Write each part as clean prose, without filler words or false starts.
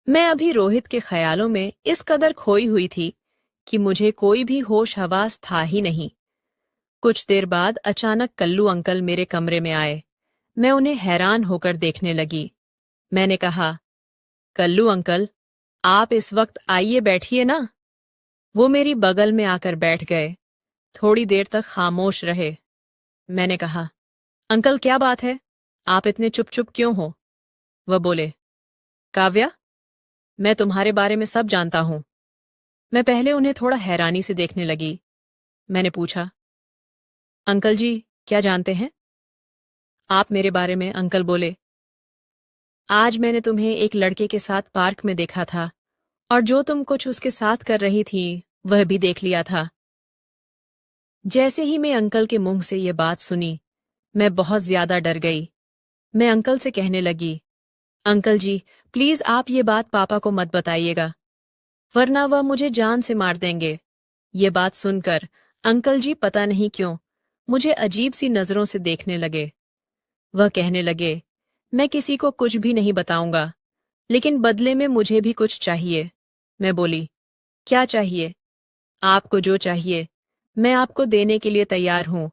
मैं अभी रोहित के ख्यालों में इस कदर खोई हुई थी कि मुझे कोई भी होश हवास था ही नहीं। कुछ देर बाद अचानक कल्लू अंकल मेरे कमरे में आए। मैं उन्हें हैरान होकर देखने लगी। मैंने कहा, कल्लू अंकल, आप इस वक्त आइए, बैठिए ना। वो मेरी बगल में आकर बैठ गए। थोड़ी देर तक खामोश रहे। मैंने कहा, अंकल क्या बात है, आप इतने चुप चुप क्यों हो? वह बोले, काव्या, मैं तुम्हारे बारे में सब जानता हूं। मैं पहले उन्हें थोड़ा हैरानी से देखने लगी। मैंने पूछा, अंकल जी, क्या जानते हैं आप मेरे बारे में? अंकल बोले, आज मैंने तुम्हें एक लड़के के साथ पार्क में देखा था और जो तुम कुछ उसके साथ कर रही थी वह भी देख लिया था। जैसे ही मैं अंकल के मुंह से ये बात सुनी, मैं बहुत ज्यादा डर गई। मैं अंकल से कहने लगी, अंकल जी, प्लीज आप ये बात पापा को मत बताइएगा, वरना वह मुझे जान से मार देंगे। ये बात सुनकर अंकल जी पता नहीं क्यों मुझे अजीब सी नजरों से देखने लगे। वह कहने लगे, मैं किसी को कुछ भी नहीं बताऊंगा, लेकिन बदले में मुझे भी कुछ चाहिए। मैं बोली, क्या चाहिए? आपको जो चाहिए मैं आपको देने के लिए तैयार हूं,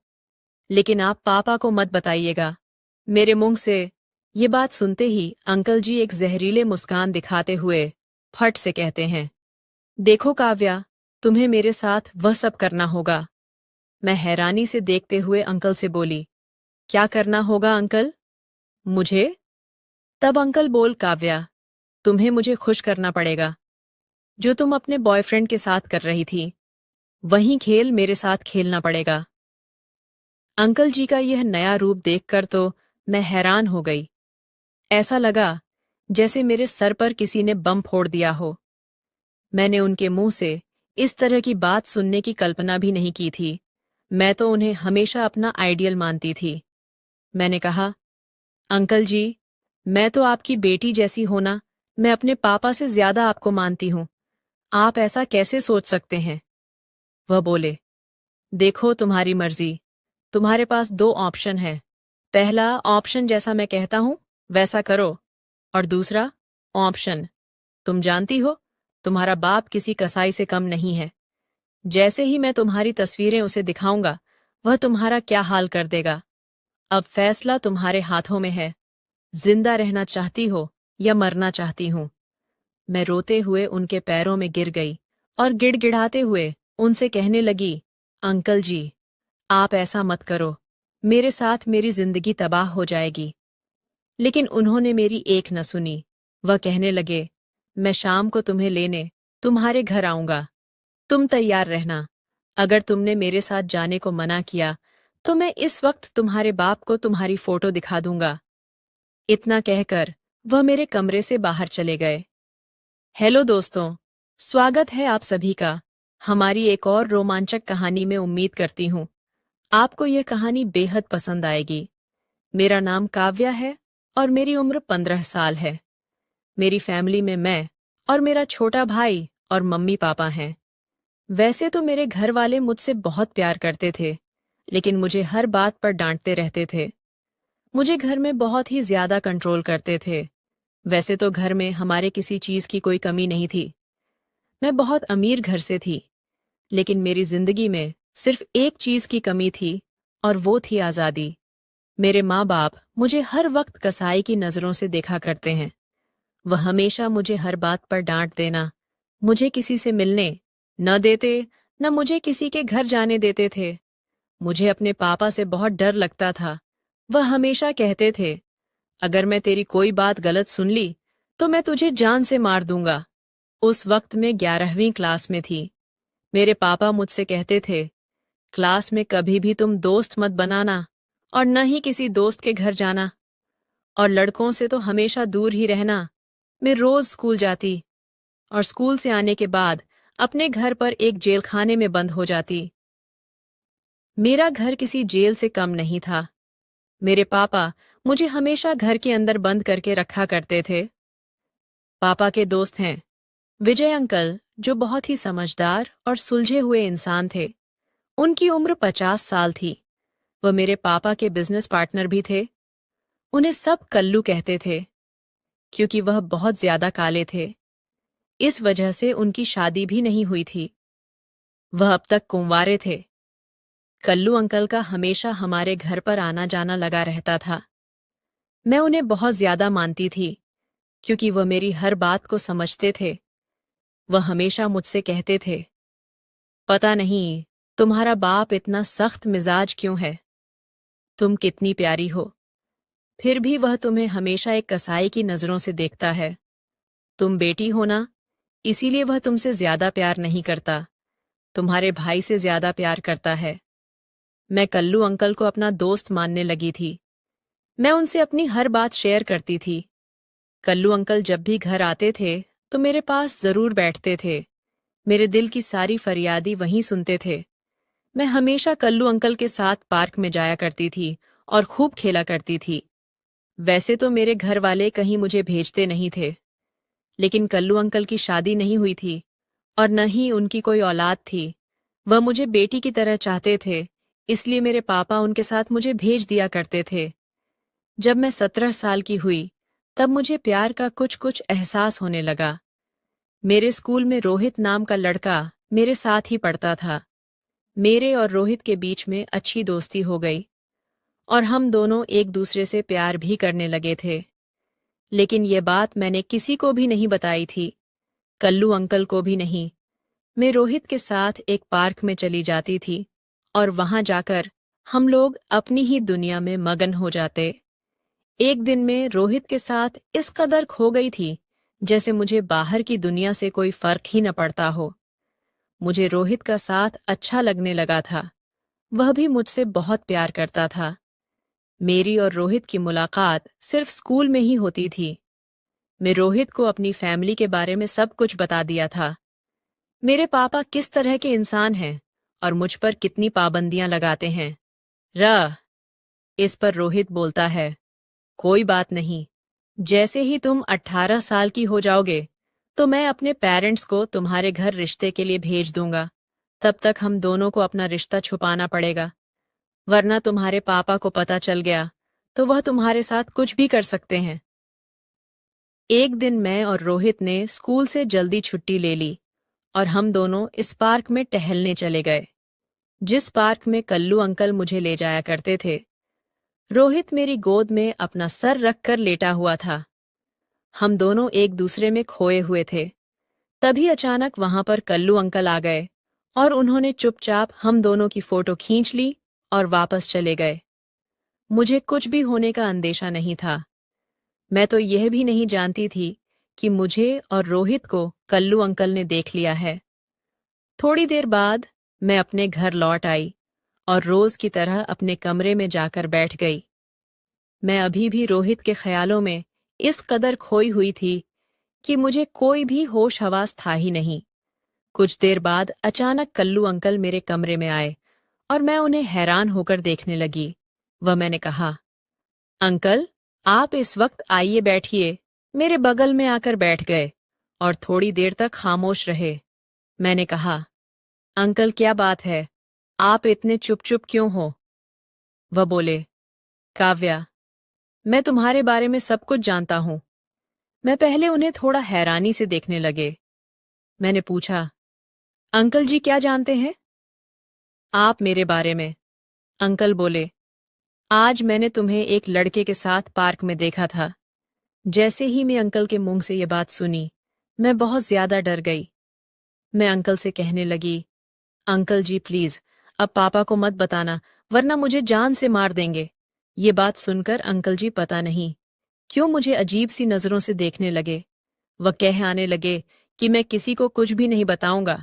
लेकिन आप पापा को मत बताइएगा। मेरे मुंह से ये बात सुनते ही अंकल जी एक जहरीले मुस्कान दिखाते हुए फट से कहते हैं, देखो काव्या, तुम्हें मेरे साथ वह सब करना होगा। मैं हैरानी से देखते हुए अंकल से बोली, क्या करना होगा अंकल? मुझे? तब अंकल बोल, काव्या, तुम्हें मुझे खुश करना पड़ेगा। जो तुम अपने बॉयफ्रेंड के साथ कर रही थी वही खेल मेरे साथ खेलना पड़ेगा। अंकल जी का यह नया रूप देखकर तो मैं हैरान हो गई। ऐसा लगा जैसे मेरे सर पर किसी ने बम फोड़ दिया हो। मैंने उनके मुंह से इस तरह की बात सुनने की कल्पना भी नहीं की थी। मैं तो उन्हें हमेशा अपना आइडियल मानती थी। मैंने कहा, अंकल जी, मैं तो आपकी बेटी जैसी होना, मैं अपने पापा से ज्यादा आपको मानती हूं। आप ऐसा कैसे सोच सकते हैं? वह बोले, देखो तुम्हारी मर्जी, तुम्हारे पास दो ऑप्शन है। पहला ऑप्शन जैसा मैं कहता हूं वैसा करो, और दूसरा ऑप्शन, तुम जानती हो तुम्हारा बाप किसी कसाई से कम नहीं है। जैसे ही मैं तुम्हारी तस्वीरें उसे दिखाऊंगा वह तुम्हारा क्या हाल कर देगा। अब फैसला तुम्हारे हाथों में है, जिंदा रहना चाहती हो या मरना चाहती हूं। मैं रोते हुए उनके पैरों में गिर गई और गिड़गिड़ाते हुए उनसे कहने लगी, अंकल जी, आप ऐसा मत करो, मेरे साथ मेरी जिंदगी तबाह हो जाएगी। लेकिन उन्होंने मेरी एक न सुनी। वह कहने लगे, मैं शाम को तुम्हें लेने तुम्हारे घर आऊंगा, तुम तैयार रहना। अगर तुमने मेरे साथ जाने को मना किया तो मैं इस वक्त तुम्हारे बाप को तुम्हारी फोटो दिखा दूंगा। इतना कहकर वह मेरे कमरे से बाहर चले गए। हेलो दोस्तों, स्वागत है आप सभी का हमारी एक और रोमांचक कहानी में। उम्मीद करती हूँ आपको यह कहानी बेहद पसंद आएगी। मेरा नाम काव्या है और मेरी उम्र 15 साल है। मेरी फैमिली में मैं और मेरा छोटा भाई और मम्मी पापा हैं। वैसे तो मेरे घर वाले मुझसे बहुत प्यार करते थे, लेकिन मुझे हर बात पर डांटते रहते थे। मुझे घर में बहुत ही ज्यादा कंट्रोल करते थे। वैसे तो घर में हमारे किसी चीज की कोई कमी नहीं थी। मैं बहुत अमीर घर से थी, लेकिन मेरी जिंदगी में सिर्फ एक चीज की कमी थी, और वो थी आजादी। मेरे माँ बाप मुझे हर वक्त कसाई की नजरों से देखा करते हैं। वह हमेशा मुझे हर बात पर डांट देना, मुझे किसी से मिलने न देते, न मुझे किसी के घर जाने देते थे। मुझे अपने पापा से बहुत डर लगता था। वह हमेशा कहते थे, अगर मैं तेरी कोई बात गलत सुन ली तो मैं तुझे जान से मार दूंगा। उस वक्त मैं 11वीं क्लास में थी। मेरे पापा मुझसे कहते थे, क्लास में कभी भी तुम दोस्त मत बनाना और न ही किसी दोस्त के घर जाना, और लड़कों से तो हमेशा दूर ही रहना। मैं रोज स्कूल जाती और स्कूल से आने के बाद अपने घर पर एक जेल खाने में बंद हो जाती। मेरा घर किसी जेल से कम नहीं था। मेरे पापा मुझे हमेशा घर के अंदर बंद करके रखा करते थे। पापा के दोस्त हैं विजय अंकल, जो बहुत ही समझदार और सुलझे हुए इंसान थे। उनकी उम्र 50 साल थी। वह मेरे पापा के बिजनेस पार्टनर भी थे। उन्हें सब कल्लू कहते थे, क्योंकि वह बहुत ज्यादा काले थे। इस वजह से उनकी शादी भी नहीं हुई थी। वह अब तक कुंवारे थे। कल्लू अंकल का हमेशा हमारे घर पर आना जाना लगा रहता था। मैं उन्हें बहुत ज्यादा मानती थी, क्योंकि वह मेरी हर बात को समझते थे। वह हमेशा मुझसे कहते थे, पता नहीं तुम्हारा बाप इतना सख्त मिजाज क्यों है। तुम कितनी प्यारी हो, फिर भी वह तुम्हें हमेशा एक कसाई की नजरों से देखता है। तुम बेटी हो ना, इसीलिए वह तुमसे ज्यादा प्यार नहीं करता, तुम्हारे भाई से ज्यादा प्यार करता है। मैं कल्लू अंकल को अपना दोस्त मानने लगी थी। मैं उनसे अपनी हर बात शेयर करती थी। कल्लू अंकल जब भी घर आते थे तो मेरे पास जरूर बैठते थे। मेरे दिल की सारी फरियादी वहीं सुनते थे। मैं हमेशा कल्लू अंकल के साथ पार्क में जाया करती थी और खूब खेला करती थी। वैसे तो मेरे घर वाले कहीं मुझे भेजते नहीं थे, लेकिन कल्लू अंकल की शादी नहीं हुई थी और न ही उनकी कोई औलाद थी। वह मुझे बेटी की तरह चाहते थे, इसलिए मेरे पापा उनके साथ मुझे भेज दिया करते थे। जब मैं 17 साल की हुई तब मुझे प्यार का कुछ कुछ एहसास होने लगा। मेरे स्कूल में रोहित नाम का लड़का मेरे साथ ही पढ़ता था। मेरे और रोहित के बीच में अच्छी दोस्ती हो गई और हम दोनों एक दूसरे से प्यार भी करने लगे थे। लेकिन ये बात मैंने किसी को भी नहीं बताई थी, कल्लू अंकल को भी नहीं। मैं रोहित के साथ एक पार्क में चली जाती थी और वहां जाकर हम लोग अपनी ही दुनिया में मगन हो जाते। एक दिन में रोहित के साथ इस कदर खो गई थी जैसे मुझे बाहर की दुनिया से कोई फर्क ही न पड़ता हो। मुझे रोहित का साथ अच्छा लगने लगा था। वह भी मुझसे बहुत प्यार करता था। मेरी और रोहित की मुलाकात सिर्फ स्कूल में ही होती थी। मैं रोहित को अपनी फैमिली के बारे में सब कुछ बता दिया था। मेरे पापा किस तरह के इंसान हैं और मुझ पर कितनी पाबंदियां लगाते हैं। र इस पर रोहित बोलता है, कोई बात नहीं, जैसे ही तुम 18 साल की हो जाओगे तो मैं अपने पेरेंट्स को तुम्हारे घर रिश्ते के लिए भेज दूंगा। तब तक हम दोनों को अपना रिश्ता छुपाना पड़ेगा, वरना तुम्हारे पापा को पता चल गया तो वह तुम्हारे साथ कुछ भी कर सकते हैं। एक दिन मैं और रोहित ने स्कूल से जल्दी छुट्टी ले ली और हम दोनों इस पार्क में टहलने चले गए, जिस पार्क में कल्लू अंकल मुझे ले जाया करते थे। रोहित मेरी गोद में अपना सर रखकर लेटा हुआ था। हम दोनों एक दूसरे में खोए हुए थे। तभी अचानक वहां पर कल्लू अंकल आ गए और उन्होंने चुपचाप हम दोनों की फोटो खींच ली और वापस चले गए। मुझे कुछ भी होने का अंदेशा नहीं था। मैं तो यह भी नहीं जानती थी कि मुझे और रोहित को कल्लू अंकल ने देख लिया है। थोड़ी देर बाद मैं अपने घर लौट आई और रोज की तरह अपने कमरे में जाकर बैठ गई। मैं अभी भी रोहित के ख्यालों में इस कदर खोई हुई थी कि मुझे कोई भी होश हवास था ही नहीं। कुछ देर बाद अचानक कल्लू अंकल मेरे कमरे में आए और मैं उन्हें हैरान होकर देखने लगी। मैंने कहा, अंकल, आप इस वक्त आइए बैठिए। मेरे बगल में आकर बैठ गए और थोड़ी देर तक खामोश रहे। मैंने कहा, अंकल क्या बात है, आप इतने चुप चुप क्यों हो? वह बोले, काव्या, मैं तुम्हारे बारे में सब कुछ जानता हूं। मैं पहले उन्हें थोड़ा हैरानी से देखने लगे। मैंने पूछा, अंकल जी क्या जानते हैं? आप मेरे बारे में। अंकल बोले, आज मैंने तुम्हें एक लड़के के साथ पार्क में देखा था। जैसे ही मैं अंकल के मुंह से ये बात सुनी, मैं बहुत ज्यादा डर गई। मैं अंकल से कहने लगी, अंकल जी प्लीज, अब पापा को मत बताना, वरना मुझे जान से मार देंगे। ये बात सुनकर अंकल जी पता नहीं क्यों मुझे अजीब सी नजरों से देखने लगे। वह कह आने लगे कि मैं किसी को कुछ भी नहीं बताऊंगा,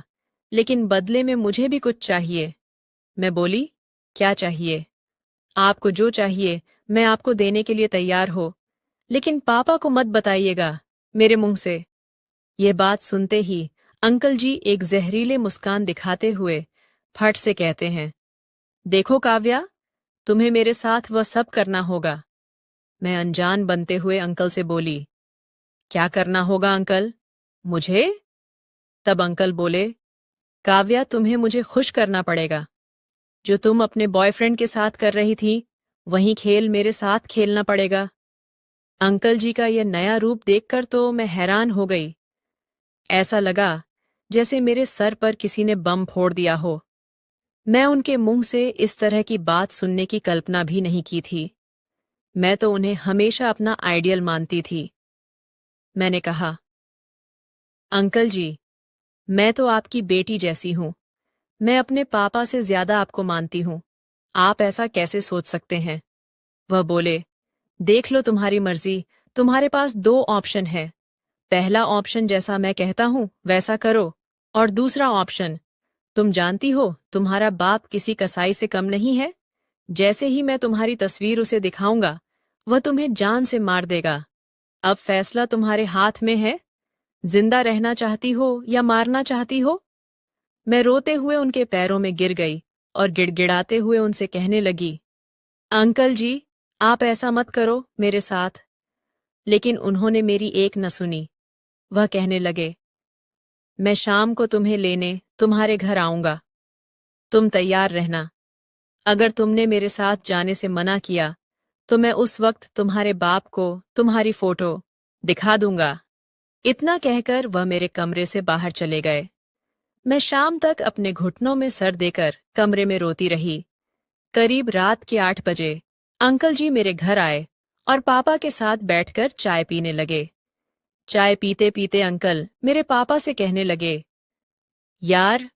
लेकिन बदले में मुझे भी कुछ चाहिए। मैं बोली, क्या चाहिए? आपको जो चाहिए मैं आपको देने के लिए तैयार हो, लेकिन पापा को मत बताइएगा मेरे मुंह से। ये बात सुनते ही अंकल जी एक जहरीले मुस्कान दिखाते हुए फट से कहते हैं, देखो काव्या, तुम्हें मेरे साथ वह सब करना होगा। मैं अनजान बनते हुए अंकल से बोली, क्या करना होगा अंकल? मुझे? तब अंकल बोले, काव्या, तुम्हें मुझे खुश करना पड़ेगा। जो तुम अपने बॉयफ्रेंड के साथ कर रही थी वही खेल मेरे साथ खेलना पड़ेगा। अंकल जी का यह नया रूप देखकर तो मैं हैरान हो गई। ऐसा लगा जैसे मेरे सर पर किसी ने बम फोड़ दिया हो। मैं उनके मुंह से इस तरह की बात सुनने की कल्पना भी नहीं की थी। मैं तो उन्हें हमेशा अपना आइडियल मानती थी। मैंने कहा, अंकल जी, मैं तो आपकी बेटी जैसी हूं। मैं अपने पापा से ज्यादा आपको मानती हूं। आप ऐसा कैसे सोच सकते हैं? वह बोले, देख लो, तुम्हारी मर्जी। तुम्हारे पास दो ऑप्शन है। पहला ऑप्शन जैसा मैं कहता हूं वैसा करो, और दूसरा ऑप्शन, तुम जानती हो तुम्हारा बाप किसी कसाई से कम नहीं है। जैसे ही मैं तुम्हारी तस्वीर उसे दिखाऊंगा, वह तुम्हें जान से मार देगा। अब फैसला तुम्हारे हाथ में है। जिंदा रहना चाहती हो या मारना चाहती हो? मैं रोते हुए उनके पैरों में गिर गई और गिड़गिड़ाते हुए उनसे कहने लगी, अंकल जी, आप ऐसा मत करो मेरे साथ। लेकिन उन्होंने मेरी एक न सुनी। वह कहने लगे, मैं शाम को तुम्हें लेने तुम्हारे घर आऊंगा। तुम तैयार रहना। अगर तुमने मेरे साथ जाने से मना किया तो मैं उस वक्त तुम्हारे बाप को तुम्हारी फोटो दिखा दूंगा। इतना कहकर वह मेरे कमरे से बाहर चले गए। मैं शाम तक अपने घुटनों में सर देकर कमरे में रोती रही। करीब रात के 8 बजे अंकल जी मेरे घर आए और पापा के साथ बैठकर चाय पीने लगे। चाय पीते पीते अंकल मेरे पापा से कहने लगे, यार,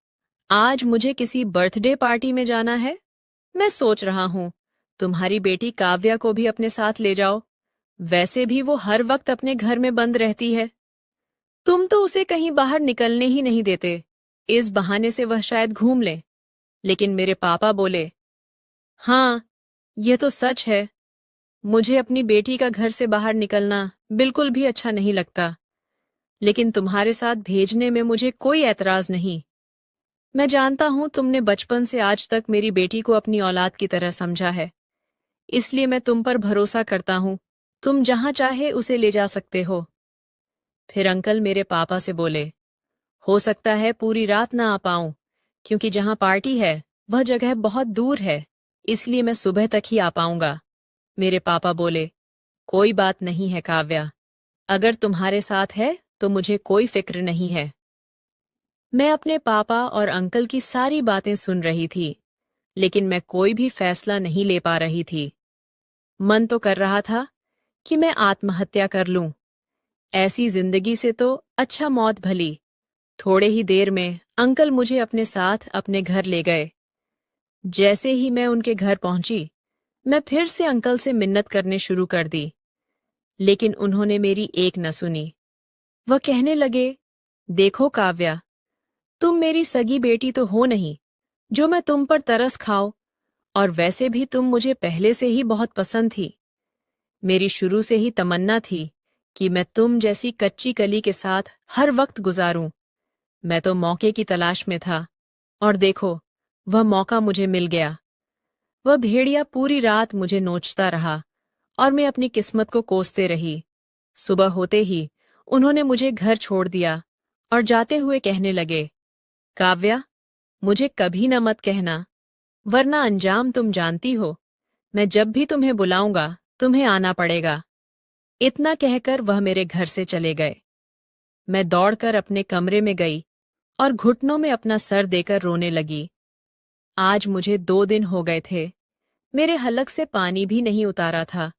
आज मुझे किसी बर्थडे पार्टी में जाना है। मैं सोच रहा हूं तुम्हारी बेटी काव्या को भी अपने साथ ले जाओ। वैसे भी वो हर वक्त अपने घर में बंद रहती है। तुम तो उसे कहीं बाहर निकलने ही नहीं देते। इस बहाने से वह शायद घूम ले। लेकिन मेरे पापा बोले, हाँ, यह तो सच है। मुझे अपनी बेटी का घर से बाहर निकलना बिल्कुल भी अच्छा नहीं लगता। लेकिन तुम्हारे साथ भेजने में मुझे कोई ऐतराज नहीं। मैं जानता हूं तुमने बचपन से आज तक मेरी बेटी को अपनी औलाद की तरह समझा है। इसलिए मैं तुम पर भरोसा करता हूं। तुम जहां चाहे उसे ले जा सकते हो। फिर अंकल मेरे पापा से बोले, हो सकता है पूरी रात ना आ पाऊं, क्योंकि जहां पार्टी है वह जगह बहुत दूर है। इसलिए मैं सुबह तक ही आ पाऊंगा। मेरे पापा बोले, कोई बात नहीं है काव्या। अगर तुम्हारे साथ है तो मुझे कोई फिक्र नहीं है। मैं अपने पापा और अंकल की सारी बातें सुन रही थी, लेकिन मैं कोई भी फैसला नहीं ले पा रही थी। मन तो कर रहा था कि मैं आत्महत्या कर लूं। ऐसी जिंदगी से तो अच्छा मौत भली। थोड़े ही देर में अंकल मुझे अपने साथ अपने घर ले गए। जैसे ही मैं उनके घर पहुंची, मैं फिर से अंकल से मिन्नत करने शुरू कर दी। लेकिन उन्होंने मेरी एक न सुनी। वह कहने लगे, देखो काव्या, तुम मेरी सगी बेटी तो हो नहीं जो मैं तुम पर तरस खाओ, और वैसे भी तुम मुझे पहले से ही बहुत पसंद थी। मेरी शुरू से ही तमन्ना थी कि मैं तुम जैसी कच्ची कली के साथ हर वक्त गुजारूं। मैं तो मौके की तलाश में था, और देखो, वह मौका मुझे मिल गया। वह भेड़िया पूरी रात मुझे नोचता रहा और मैं अपनी किस्मत को कोसते रही। सुबह होते ही उन्होंने मुझे घर छोड़ दिया और जाते हुए कहने लगे, काव्या, मुझे कभी न मत कहना, वरना अंजाम तुम जानती हो। मैं जब भी तुम्हें बुलाऊंगा तुम्हें आना पड़ेगा। इतना कहकर वह मेरे घर से चले गए। मैं दौड़कर अपने कमरे में गई और घुटनों में अपना सर देकर रोने लगी। आज मुझे 2 दिन हो गए थे। मेरे हलक से पानी भी नहीं उतारा था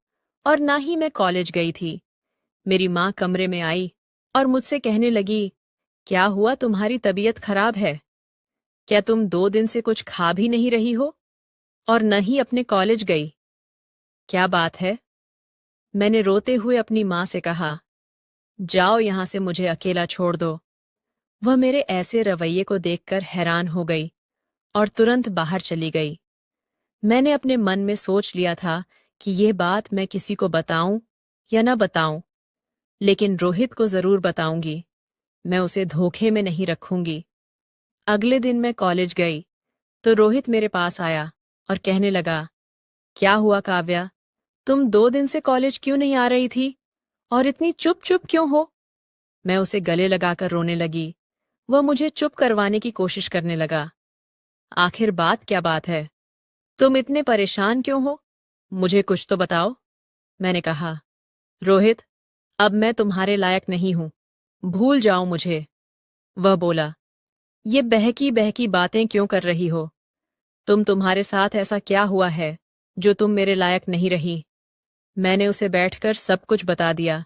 और ना ही मैं कॉलेज गई थी। मेरी माँ कमरे में आई और मुझसे कहने लगी, क्या हुआ, तुम्हारी तबीयत खराब है? क्या तुम 2 दिन से कुछ खा भी नहीं रही हो और न ही अपने कॉलेज गई? क्या बात है? मैंने रोते हुए अपनी माँ से कहा, जाओ यहाँ से, मुझे अकेला छोड़ दो। वह मेरे ऐसे रवैये को देखकर हैरान हो गई और तुरंत बाहर चली गई। मैंने अपने मन में सोच लिया था कि यह बात मैं किसी को बताऊं या न बताऊं, लेकिन रोहित को जरूर बताऊंगी। मैं उसे धोखे में नहीं रखूंगी। अगले दिन मैं कॉलेज गई तो रोहित मेरे पास आया और कहने लगा, क्या हुआ काव्या, तुम 2 दिन से कॉलेज क्यों नहीं आ रही थी और इतनी चुप चुप क्यों हो? मैं उसे गले लगाकर रोने लगी। वह मुझे चुप करवाने की कोशिश करने लगा। आखिर बात क्या बात है? तुम इतने परेशान क्यों हो? मुझे कुछ तो बताओ। मैंने कहा, रोहित, अब मैं तुम्हारे लायक नहीं हूं। भूल जाओ मुझे। वह बोला, ये बहकी बहकी बातें क्यों कर रही हो? तुम्हारे साथ ऐसा क्या हुआ है जो तुम मेरे लायक नहीं रही? मैंने उसे बैठकर सब कुछ बता दिया,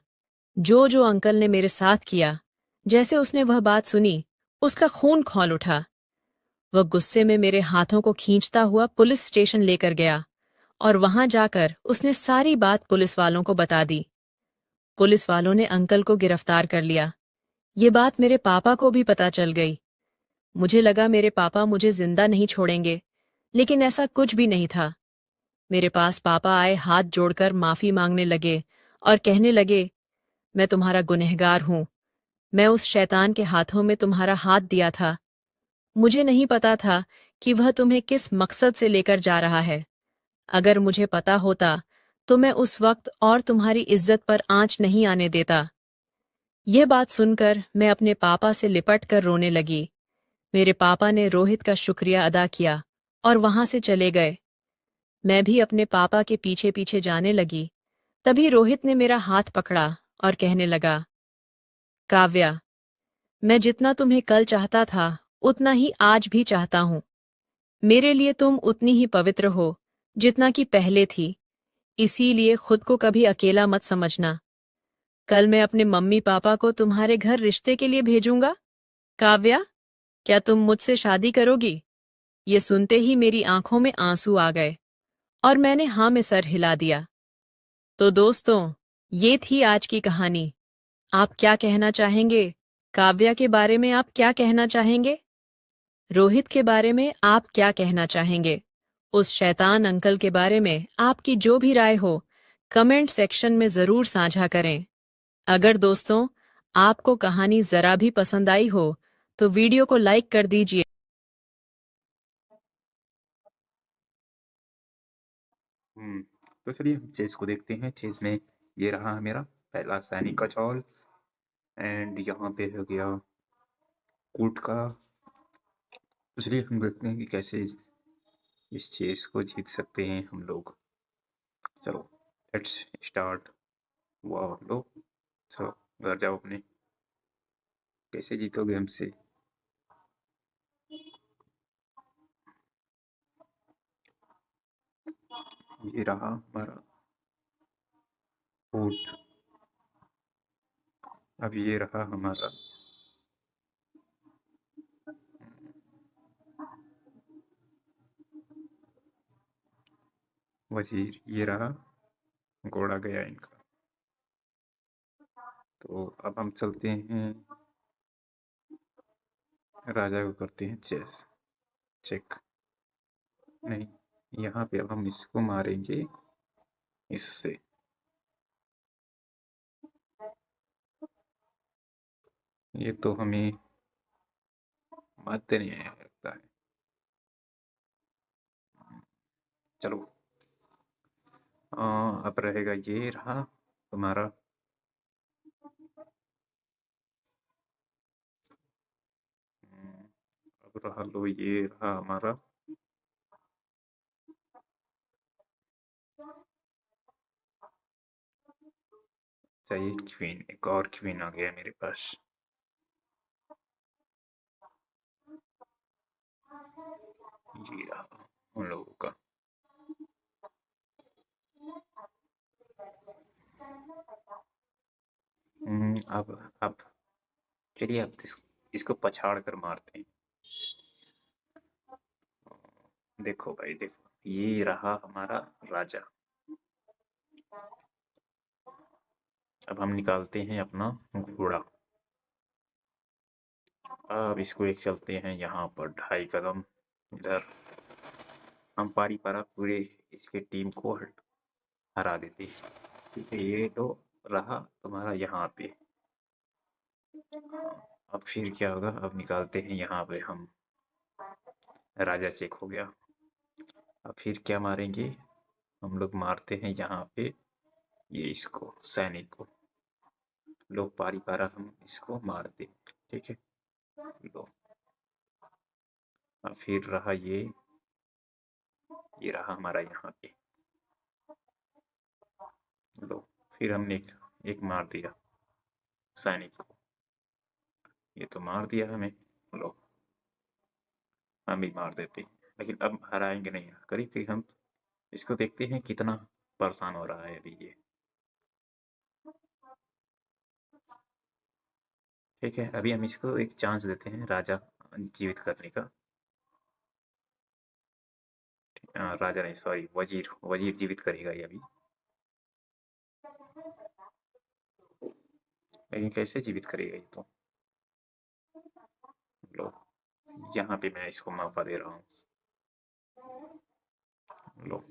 जो जो अंकल ने मेरे साथ किया। जैसे उसने वह बात सुनी, उसका खून खौल उठा। वह गुस्से में मेरे हाथों को खींचता हुआ पुलिस स्टेशन लेकर गया और वहां जाकर उसने सारी बात पुलिस वालों को बता दी। पुलिस वालों ने अंकल को गिरफ्तार कर लिया। ये बात मेरे पापा को भी पता चल गई। मुझे लगा मेरे पापा मुझे जिंदा नहीं छोड़ेंगे, लेकिन ऐसा कुछ भी नहीं था। मेरे पास पापा आए, हाथ जोड़कर माफी मांगने लगे और कहने लगे, मैं तुम्हारा गुनहगार हूं। मैं उस शैतान के हाथों में तुम्हारा हाथ दिया था। मुझे नहीं पता था कि वह तुम्हें किस मकसद से लेकर जा रहा है। अगर मुझे पता होता तो मैं उस वक्त और तुम्हारी इज्जत पर आंच नहीं आने देता। यह बात सुनकर मैं अपने पापा से लिपट कर रोने लगी। मेरे पापा ने रोहित का शुक्रिया अदा किया और वहां से चले गए। मैं भी अपने पापा के पीछे पीछे जाने लगी। तभी रोहित ने मेरा हाथ पकड़ा और कहने लगा, काव्या, मैं जितना तुम्हें कल चाहता था उतना ही आज भी चाहता हूं। मेरे लिए तुम उतनी ही पवित्र हो जितना कि पहले थी। इसीलिए खुद को कभी अकेला मत समझना। कल मैं अपने मम्मी पापा को तुम्हारे घर रिश्ते के लिए भेजूंगा। काव्या, क्या तुम मुझसे शादी करोगी? ये सुनते ही मेरी आंखों में आंसू आ गए और मैंने हाँ में सर हिला दिया। तो दोस्तों, ये थी आज की कहानी। आप क्या कहना चाहेंगे? काव्या के बारे में आप क्या कहना चाहेंगे? रोहित के बारे में आप क्या कहना चाहेंगे? उस शैतान अंकल के बारे में आपकी जो भी राय हो, कमेंट सेक्शन में जरूर साझा करें। अगर दोस्तों आपको कहानी जरा भी पसंद आई हो तो वीडियो को लाइक कर दीजिए। तो चलिए हम चेस को देखते हैं। चेस में ये रहा मेरा पहला सैनिक का चौल, एंड यहाँ पे हो गया कूट का। तो चलिए हम देखते हैं कि कैसे इस चेस को जीत सकते हैं हम लोग। चलो लेट्स स्टार्ट। वाह लो, चलो घर जाओ अपने। कैसे जीतोगे हमसे? ये रहा हमारा कूट। अब ये रहा हमारा वजीर। ये रहा घोड़ा गया इनका। तो अब हम चलते हैं, राजा को करते हैं चेस चेक। नहीं, यहाँ पे अब हम इसको मारेंगे इससे। ये तो हमें मानते नहीं आया लगता है। चलो अब रहेगा ये रहा तुम्हारा। अब रहा लो, ये रहा हमारा। चाहिए क्वीन, एक और क्वीन आ गया मेरे पास। ये रहा उन लोगों का। अब चलिए अब इसको पछाड़ कर मारते हैं। देखो भाई देखो, ये रहा हमारा राजा। अब हम निकालते हैं अपना घोड़ा। अब इसको एक चलते हैं यहाँ पर 2.5 कदम इधर। हम पारी पारा पूरे इसके टीम को हरा देते हैं। ठीक है, ये तो रहा तुम्हारा यहाँ पे। अब फिर क्या होगा? अब निकालते हैं यहाँ पे हम। राजा चेक हो गया। अब फिर क्या मारेंगे? हम लोग मारते हैं यहाँ पे ये इसको, सैनिक को। लोग पारी पारा हम इसको मारते हैं। ठीक है, लो। अब फिर रहा ये रहा हमारा यहाँ पे। लो, फिर हमने एक मार दिया सैनिक को। ये तो मार दिया हमें। लो, हम भी मार देते, लेकिन अब हराएंगे नहीं। करीब थी हम। इसको देखते हैं कितना परेशान हो रहा है अभी ये। ठीक है, अभी हम इसको एक चांस देते हैं राजा जीवित करने का। राजा नहीं, सॉरी, वजीर। वजीर जीवित करेगा ये अभी। लेकिन कैसे जीवित करेगा ये तो। लो, यहाँ पे मैं इसको मौका दे रहा हूँ। लो,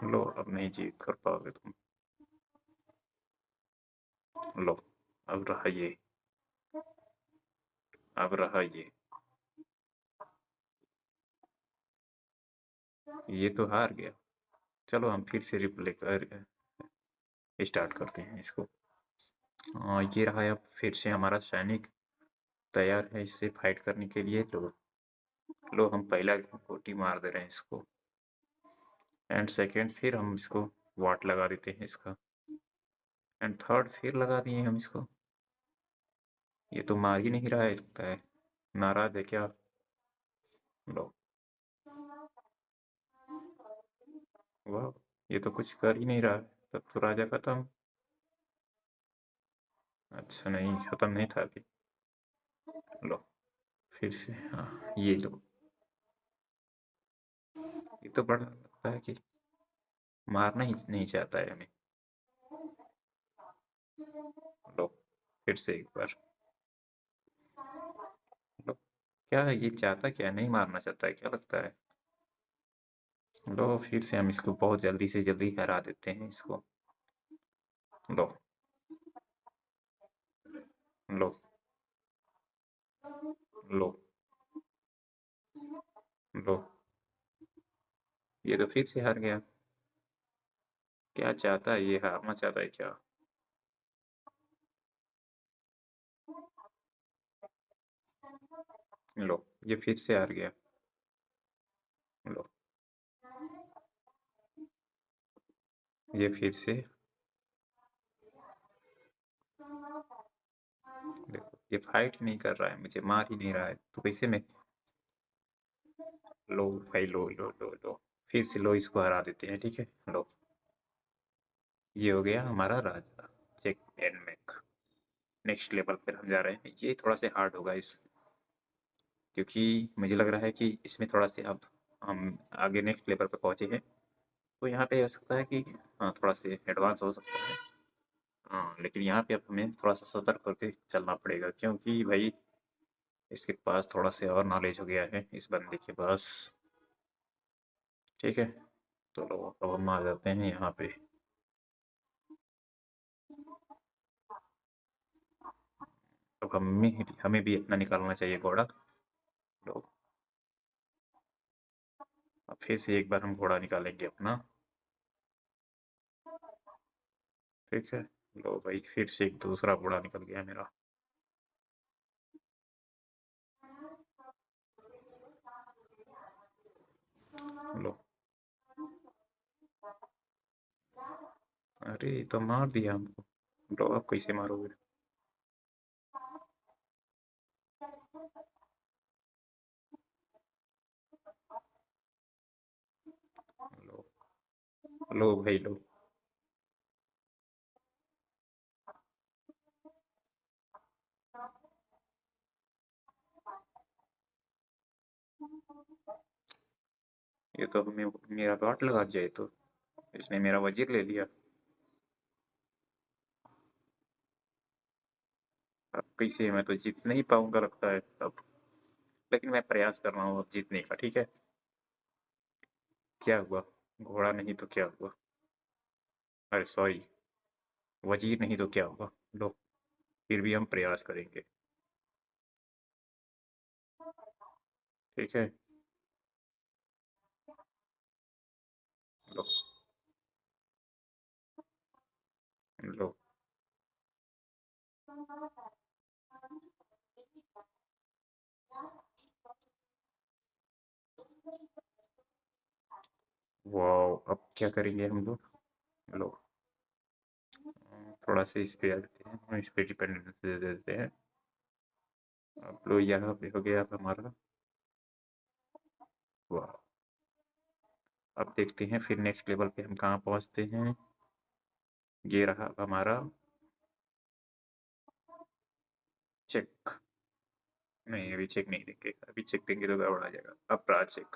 लो, अब नहीं जीवित कर पाओगे तुम। लो, अब रहा ये। अब रहा ये तो हार गया। चलो हम फिर से रिप्ले कर स्टार्ट करते हैं इसको। ये रहा है। अब फिर से हमारा सैनिक तैयार है इससे फाइट करने के लिए। लो, लो, हम पहला गोटी मार दे रहे हैं इसको। एंड सेकेंड फिर हम इसको वाट लगा देते हैं इसका। एंड थर्ड फिर लगा दिए हम इसको। ये तो मार ही नहीं रहा है लगता है। नाराज है क्या? लो, वाह, ये तो कुछ कर ही नहीं रहा है। तब तो राजा खत्म। अच्छा, नहीं खत्म नहीं था अभी। लो, फिर से, हाँ, ये लो। ये तो बड़ा लगता है कि मारना ही नहीं चाहता है हमें। लो, फिर से एक बार। लो, क्या है ये, चाहता क्या है? नहीं मारना चाहता है क्या लगता है? लो, फिर से हम इसको बहुत जल्दी से जल्दी हरा देते हैं इसको। लो, लो, लो, लो, ये तो फिर से हार गया। क्या चाहता है ये, हारना चाहता है क्या? लो, ये फिर से हार गया। लो, ये फिर से। देखो, ये फाइट ही नहीं कर रहा है, मुझे मार ही नहीं रहा है, तो कैसे मैं। लो भाई, लो, लो, लो, लो, फिर से लो, इसको हरा देते हैं। ठीक है, लो, ये हो गया हमारा राजा। Check and make. Next level पर हम जा रहे हैं। ये थोड़ा सा हार्ड होगा इस, क्योंकि मुझे लग रहा है कि इसमें थोड़ा सा अब हम आगे नेक्स्ट लेवल पर पहुंचे हैं। तो यहाँ पे हो सकता है कि हाँ, थोड़ा सा एडवांस हो सकता है। हाँ, लेकिन यहाँ पे अब हमें थोड़ा सा सतर्क होकर चलना पड़ेगा, क्योंकि भाई इसके पास थोड़ा सा और नॉलेज हो गया है इस बंदे के पास। ठीक है, तो लो, अब हम आ जाते हैं यहाँ पे। अब हमें भी अपना निकालना चाहिए घोड़ा। लो, अब फिर से एक बार हम घोड़ा निकालेंगे अपना। ठीक है, लो भाई, फिर से एक दूसरा घोड़ा निकल गया मेरा। लो, अरे ये तो मार दिया हमको। लो, अब कैसे मारोगे? लो, लो भाई, लो। ये तो हमें मेरा बाट लगा दिया, ये तो इसने मेरा वजीर ले लिया। अब कैसे, मैं तो जीत नहीं पाऊंगा लगता है अब। लेकिन मैं प्रयास कर रहा हूँ अब जीतने का। ठीक है, क्या हुआ? घोड़ा नहीं तो क्या हुआ? अरे सॉरी, वजीर नहीं तो क्या हुआ? लो, फिर भी हम प्रयास करेंगे। ठीक है, लो, लो, वाह, अब क्या करेंगे हम लोग? लो, थोड़ा सा इस पे आ देते हैं, हम इस पे डिपेंडेंस दे देते हैं। अब लो यहाँ पे हो गया हमारा। वाह, अब देखते हैं फिर नेक्स्ट लेवल पे हम कहाँ पहुँचते हैं। ये रहा हमारा चेक। नहीं, अभी चेक नहीं देंगे, अभी चेक देंगे तो गड़बड़ आ जाएगा। अब रहा चेक।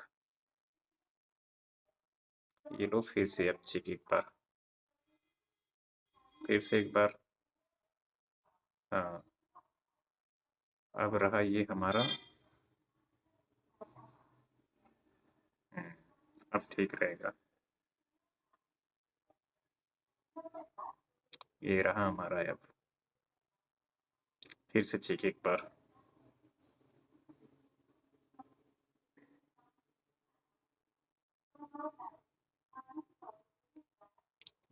ये लो फिर से अब चेक एक बार, फिर से एक बार। हाँ, अब रहा ये हमारा। अब ठीक रहेगा। ये रहा हमारा अब, फिर से चेक एक बार।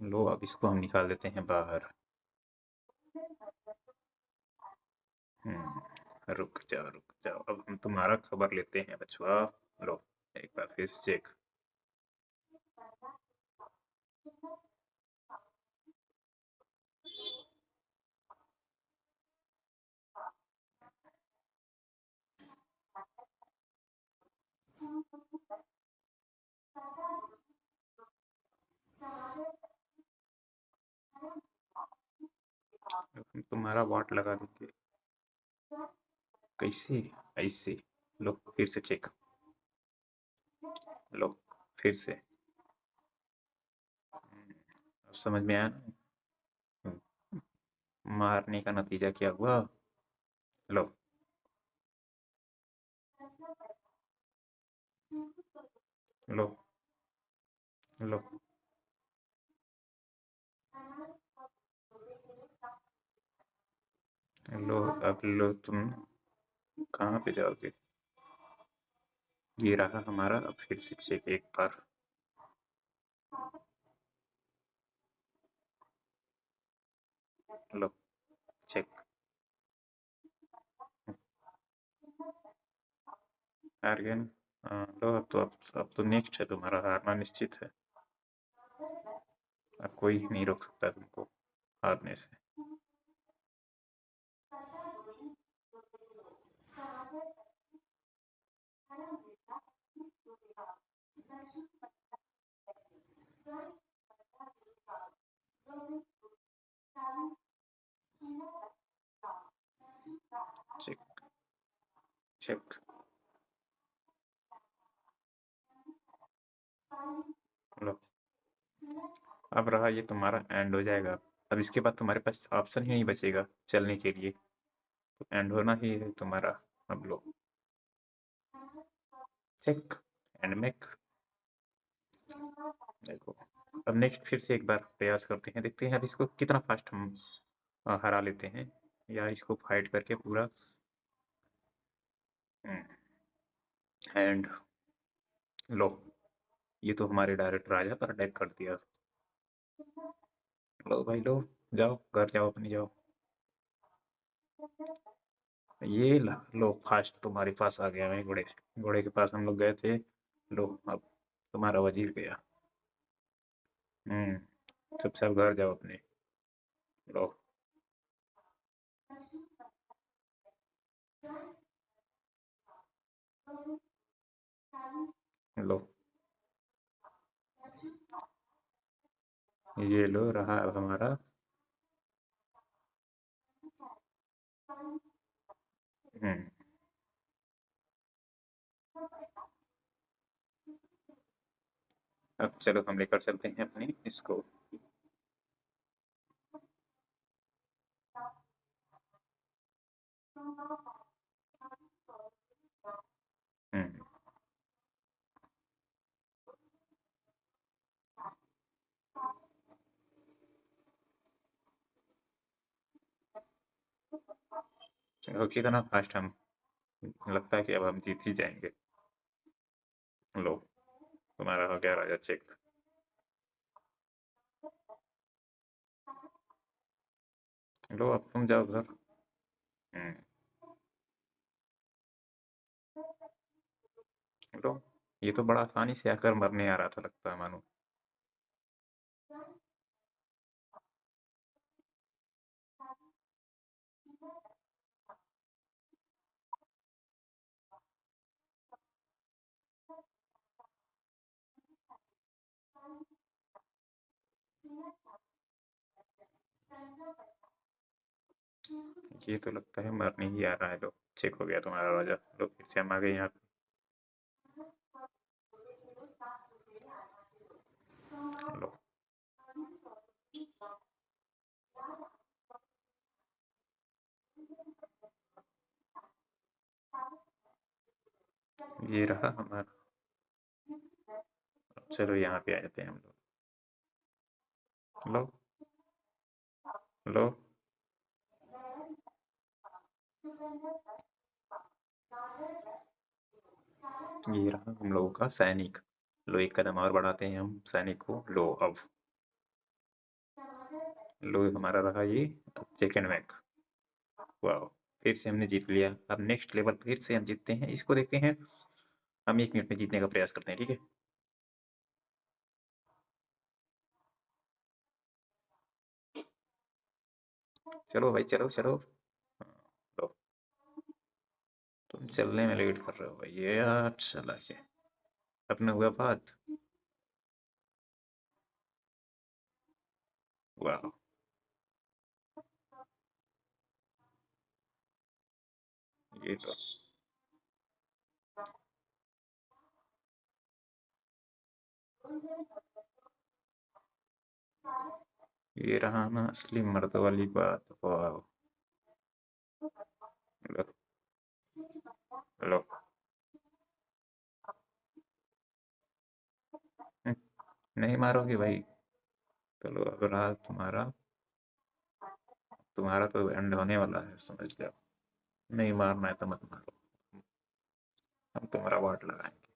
लो अब इसको हम निकाल देते हैं बाहर। रुक जाओ, अब हम तुम्हारा खबर लेते हैं बचवा। लो एक बार फिर से चेक। हम तुम्हारा वाट लगा देंगे। कैसे? ऐसे। लो फिर से चेक। लो फिर से। अब समझ में आया ना? मारने का नतीजा क्या हुआ? लो। लो। लो। लो अब लो तुम कहाँ पे जाओगे? ये रहा हमारा, अब फिर से चेक एक बार। लो चेक। हार गए ना? हाँ, लो अब तो नेक्स्ट है, तुम्हारा हारना निश्चित है। अब कोई नहीं रोक सकता तुमको हारने से। चेक। चेक। लो अब रहा ये तुम्हारा एंड हो जाएगा। अब इसके बाद तुम्हारे पास ऑप्शन ही नहीं बचेगा चलने के लिए, तो एंड होना ही है तुम्हारा। अब लो चेक एंड मेक। देखो अब नेक्स्ट फिर से एक बार प्रयास करते हैं, देखते हैं अब इसको कितना फास्ट हम हरा लेते हैं, या इसको फाइट करके पूरा। एंड लो, ये तो हमारे डायरेक्ट राजा पर अटैक कर दिया। लो भाई लो, जाओ घर जाओ, अपनी जाओ। ये लो फास्ट तुम्हारे पास आ गया मैं, घोड़े घोड़े के पास हम लोग गए थे। लो अब तुम्हारा वजीर गया। चुपचाप घर जाओ अपने। लो। लो ये लो रहा अब हमारा। हम्म अब चलो हम लेकर चलते हैं अपनी इसको। हम्म चलो कितना फास्ट हम, लगता है कि अब हम जीत ही जाएंगे। लो तुम्हारा हो गया राजा चेक। लो अब तुम जाओ घर। हम्म लो, ये तो बड़ा आसानी से आकर मरने आ रहा था लगता है मानो। ये तो लगता है मरने ही आ रहा है। लो चेक हो गया तुम्हारा राजा। लो फिर से हम आ गए यहाँ पे। लो ये रहा हमारा। चलो यहाँ पे आ जाते हैं हम लोग। लो लो ये रहा हम लोगों का सैनिक। लो एक कदम और बढ़ाते हैं हम सैनिक को। लो अब लो हमारा रहा ये चिकन वैक। वाह, फिर से हमने जीत लिया। अब नेक्स्ट लेवल फिर से हम जीतते हैं। इसको देखते हैं। हम 1 मिनट में जीतने का प्रयास करते हैं, ठीक है। चलो भाई, चलो चलो। हाँ, लो तुम चलने में लेट कर रहे हो भाई। ये यार चला के अपने हुआ बात। वाह, ये तो ये रहा ना असली मर्द वाली बात। वाह, लो लो। नहीं मारोगे भाई। चलो अब रहा तुम्हारा। तुम्हारा तो एंड होने वाला है, समझ जाओ। नहीं मारना है तो मत मारो। हम तुम्हारा वाट लगाएंगे।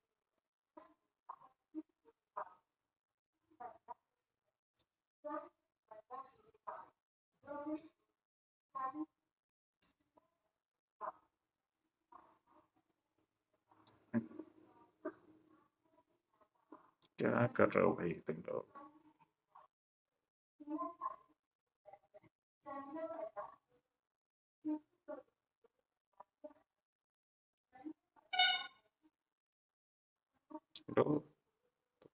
क्या कर रहे हो भाई तुम लोग। लो,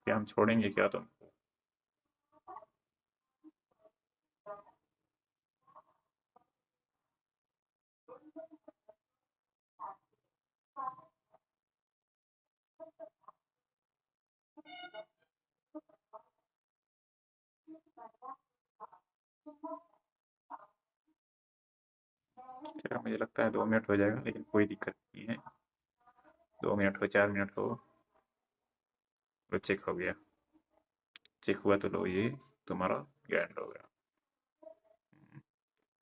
क्या हम छोड़ेंगे क्या तुम। चलो मुझे लगता है 2 मिनट हो जाएगा, लेकिन कोई दिक्कत नहीं है। 2 मिनट हो, 4 मिनट हो। लो चेक हो गया। चेक हुआ तो लो ये तुम्हारा एंड हो गया।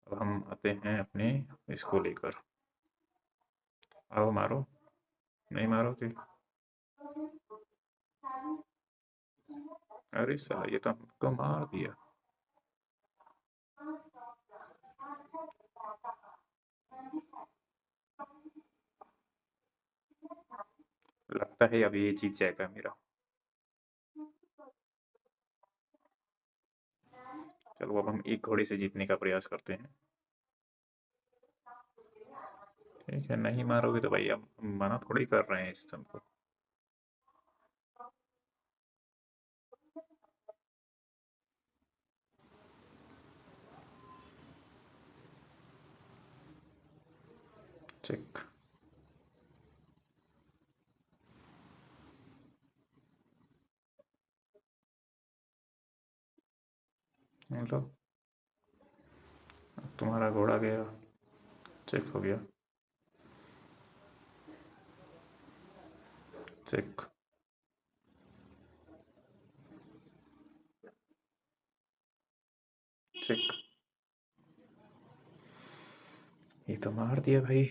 अब हम आते हैं अपने इसको लेकर। आओ मारो। नहीं मारोगे। अरे साला, ये तो हमको मार दिया। लगता है अब ये जीत जाएगा मेरा। चलो अब हम एक घोड़े से जीतने का प्रयास करते हैं। ठीक है, नहीं मारोगे तो भाई हम मना थोड़ी कर रहे हैं इस तुमको। चेक। लो, तुम्हारा घोड़ा गया। चेक हो गया। चेक। चेक। ये तो मार दिया भाई।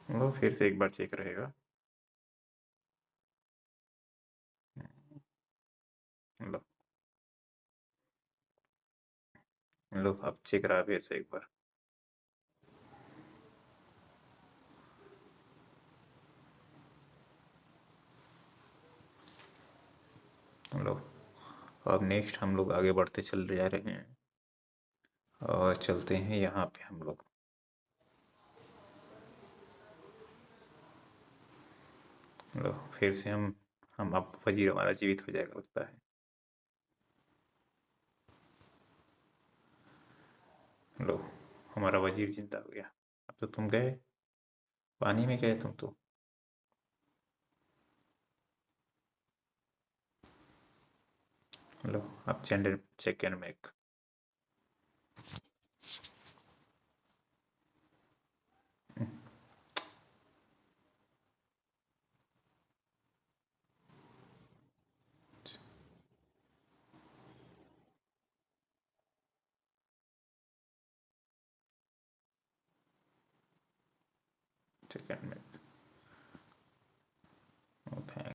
लो फिर से एक बार चेक रहेगा। लो लो, अब चेक रहा फिर से एक बार। लो, अब नेक्स्ट हम लोग आगे बढ़ते चल जा रहे हैं। और चलते हैं यहाँ पे हम लोग। लो, फिर से हम अब वजीर हमारा जीवित हो जाएगा लगता है। लो, हमारा वजीर जिंदा हो गया। अब तो तुम गए, पानी में गए तुम तो। लो, अब check and make. Check and make.